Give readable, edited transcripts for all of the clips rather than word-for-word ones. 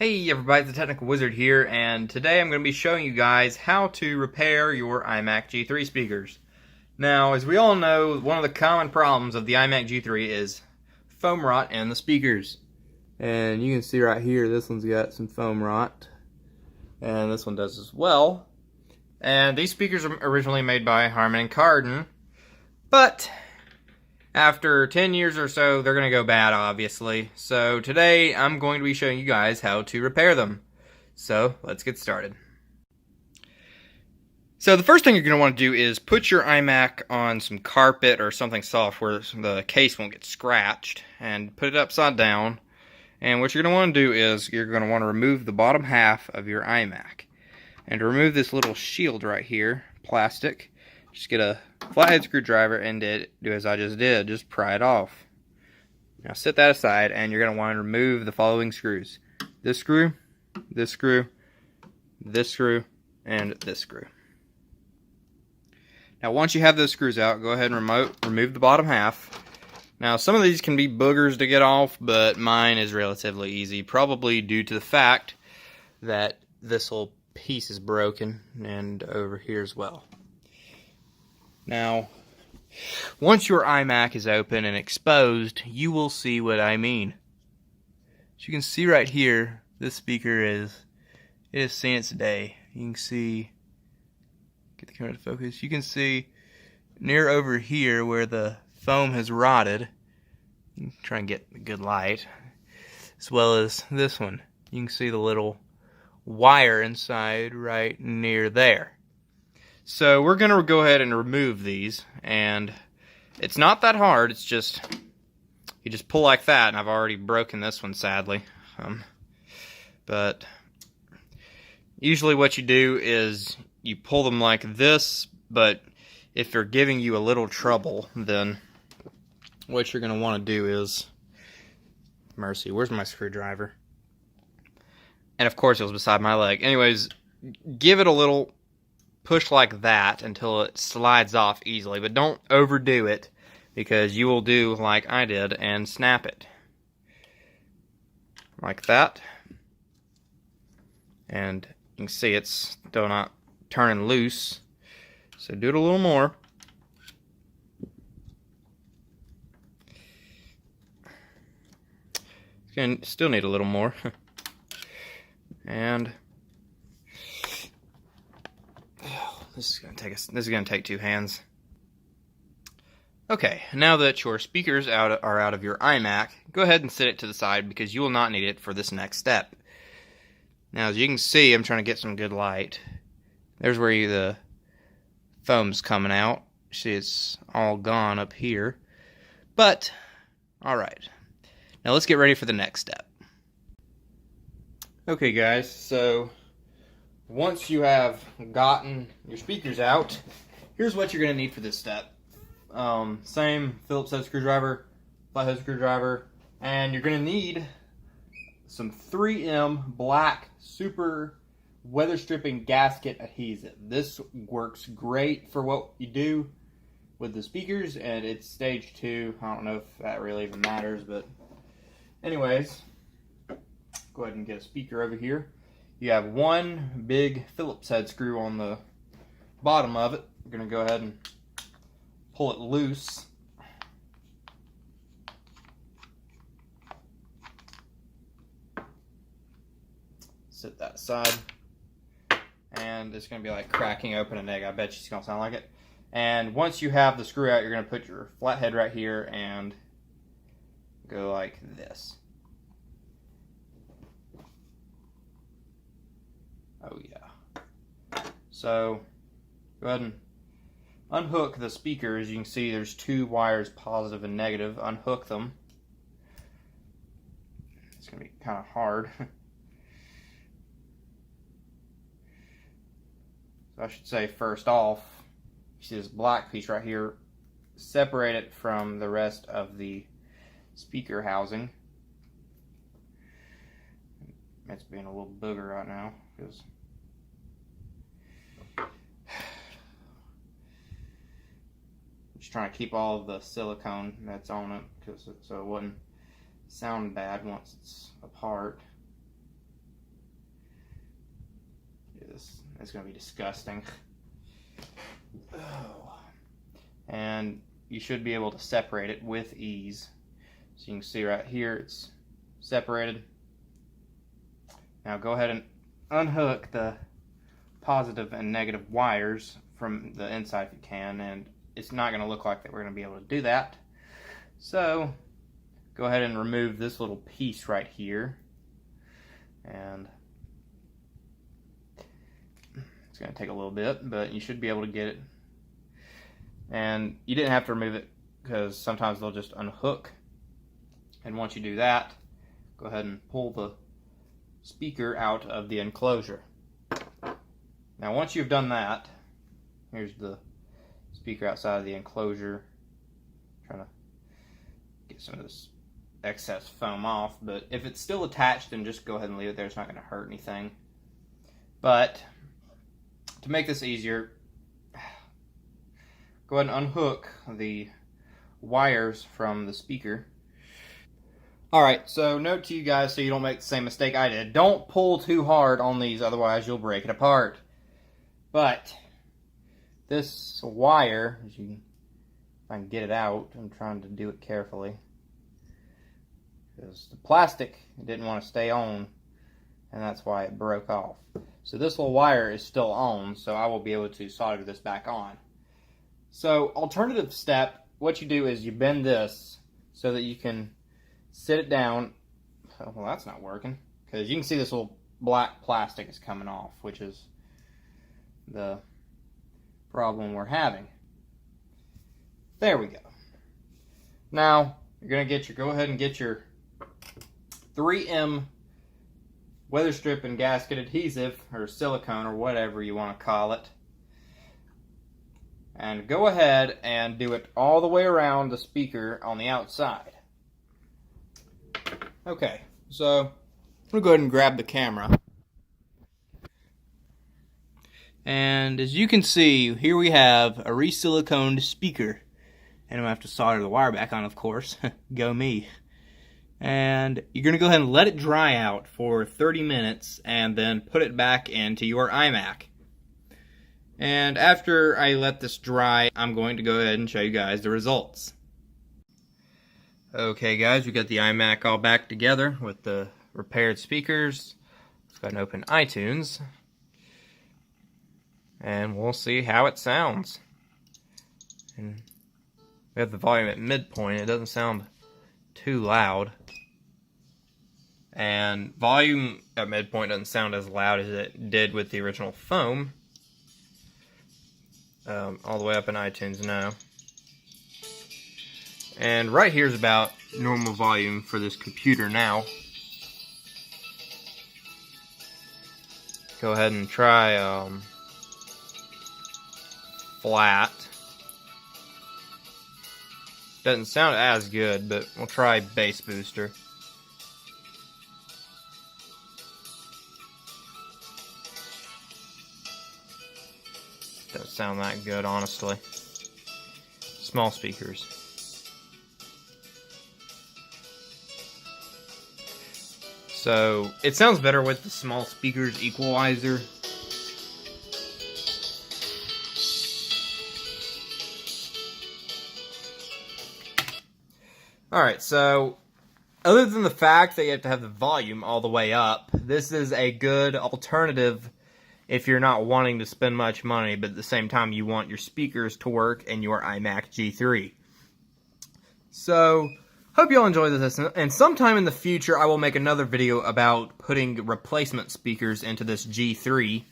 Hey everybody, the Technical Wizard here, and today I'm going to be showing you guys how to repair your iMac G3 speakers. Now, as we all know, one of the common problems of the iMac G3 is foam rot in the speakers. And you can see right here, this one's got some foam rot, and this one does as well. And these speakers are originally made by Harman & Kardon, but after 10 years or so, they're going to go bad, obviously. So today, I'm going to be showing you guys how to repair them. So, let's get started. So the first thing you're going to want to do is put your iMac on some carpet or something soft where the case won't get scratched, and put it upside down. And what you're going to want to do is you're going to want to remove the bottom half of your iMac. And to remove this little shield right here, plastic, just get a flathead screwdriver and do as I just did, just pry it off. Now set that aside, and you're going to want to remove the following screws. This screw, this screw, this screw, and this screw. Now once you have those screws out, go ahead and remove the bottom half. Now some of these can be boogers to get off, but mine is relatively easy, probably due to the fact that this little piece is broken, and over here as well. Now, once your iMac is open and exposed, you will see what I mean. As you can see right here, this speaker it has seen its day. You can see, get the camera to focus, you can see near over here where the foam has rotted. You can try and get a good light. As well as this one. You can see the little wire inside right near there. So we're going to go ahead and remove these, and it's not that hard. It's just, you just pull like that, and I've already broken this one, sadly. But usually what you do is you pull them like this, but if they're giving you a little trouble, then what you're going to want to do is, mercy, where's my screwdriver? And of course it was beside my leg. Anyways, give it a little push like that until it slides off easily, but don't overdo it, because you will do like I did and snap it like that, and you can see it's still not turning loose, so do it a little more. You still need a little more. And this is gonna take two hands. Okay, now that your speakers are out of your iMac, go ahead and set it to the side, because you will not need it for this next step. Now, as you can see, I'm trying to get some good light. There's where the foam's coming out. See, it's all gone up here. But, alright. Now let's get ready for the next step. Okay guys, so once you have gotten your speakers out, here's what you're going to need for this step. Same Phillips head screwdriver, flathead screwdriver, and you're going to need some 3M black super weather stripping gasket adhesive. This works great for what you do with the speakers, and it's stage 2. I don't know if that really even matters, but anyways, go ahead and get a speaker over here. You have one big Phillips head screw on the bottom of it. You're going to go ahead and pull it loose. Set that aside. And it's going to be like cracking open an egg. I bet you it's going to sound like it. And once you have the screw out, you're going to put your flathead right here and go like this. Oh yeah. So go ahead and unhook the speakers. You can see there's two wires, positive and negative. Unhook them. It's going to be kind of hard. So I should say, first off, you see this black piece right here. Separate it from the rest of the speaker housing. It's being a little booger right now because just trying to keep all of the silicone that's on it so it wouldn't sound bad once it's apart. this. It's going to be disgusting. Oh. And you should be able to separate it with ease. So you can see right here it's separated. Now go ahead and unhook the positive and negative wires from the inside if you can, and it's not going to look like that we're going to be able to do that. So go ahead and remove this little piece right here, and it's going to take a little bit, but you should be able to get it. And you didn't have to remove it because sometimes they'll just unhook. And once you do that, go ahead and pull the speaker out of the enclosure. Now once you've done that, here's the speaker outside of the enclosure. I'm trying to get some of this excess foam off, but if it's still attached, then just go ahead and leave it there. It's not going to hurt anything. But to make this easier, go ahead and unhook the wires from the speaker. Alright, so note to you guys so you don't make the same mistake I did. Don't pull too hard on these, otherwise you'll break it apart. But this wire, as you can, if I can get it out, I'm trying to do it carefully, because the plastic didn't want to stay on, and that's why it broke off. So this little wire is still on, so I will be able to solder this back on. So alternative step, what you do is you bend this so that you can sit it down. Well, that's not working, because you can see this little black plastic is coming off, which is the problem we're having. There we go. Now you're gonna go ahead and get your 3M weather strip and gasket adhesive, or silicone, or whatever you want to call it, and go ahead and do it all the way around the speaker on the outside. Okay, so I'm going to go ahead and grab the camera. And as you can see, here we have a re-siliconed speaker. And I'm going to have to solder the wire back on, of course. Go me. And you're going to go ahead and let it dry out for 30 minutes and then put it back into your iMac. And after I let this dry, I'm going to go ahead and show you guys the results. Okay guys, we got the iMac all back together with the repaired speakers. Let's go ahead and open iTunes, and we'll see how it sounds. And we have the volume at midpoint. It doesn't sound too loud. And volume at midpoint doesn't sound as loud as it did with the original foam. All the way up in iTunes now. And right here is about normal volume for this computer now. Go ahead and try flat. Doesn't sound as good, but we'll try bass booster. Doesn't sound that good, honestly. Small speakers. So, it sounds better with the small speakers equalizer. Alright, so other than the fact that you have to have the volume all the way up, this is a good alternative if you're not wanting to spend much money, but at the same time you want your speakers to work in your iMac G3. So, hope you all enjoyed this, and sometime in the future I will make another video about putting replacement speakers into this G3,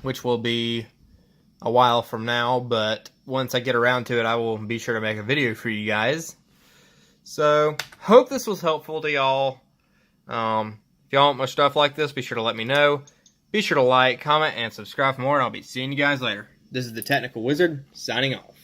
which will be a while from now, but once I get around to it I will be sure to make a video for you guys. So, hope this was helpful to y'all. If y'all want more stuff like this, be sure to let me know. Be sure to like, comment, and subscribe for more, and I'll be seeing you guys later. This is the Technical Wizard, signing off.